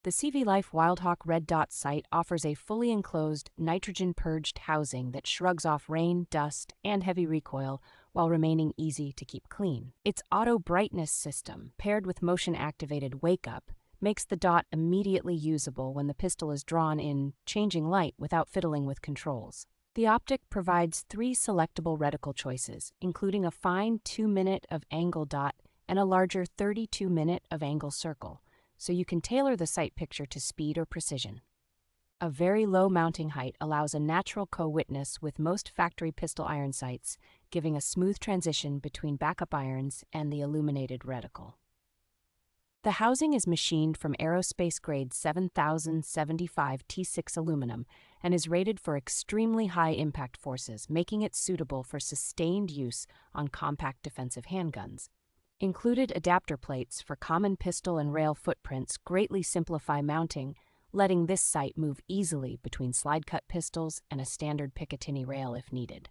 The CVLIFE WildHawk red dot sight offers a fully enclosed, nitrogen-purged housing that shrugs off rain, dust, and heavy recoil while remaining easy to keep clean. Its auto brightness system, paired with motion-activated wake-up, makes the dot immediately usable when the pistol is drawn in, changing light without fiddling with controls. The optic provides 3 selectable reticle choices, including a fine 2-minute of angle dot and a larger 32-minute of angle circle, so you can tailor the sight picture to speed or precision. A very low mounting height allows a natural co-witness with most factory pistol iron sights, giving a smooth transition between backup irons and the illuminated reticle. The housing is machined from aerospace-grade 7075 T6 aluminum and is rated for extremely high impact forces, making it suitable for sustained use on compact defensive handguns. Included adapter plates for common pistol and rail footprints greatly simplify mounting, letting this sight move easily between slide-cut pistols and a standard Picatinny rail if needed.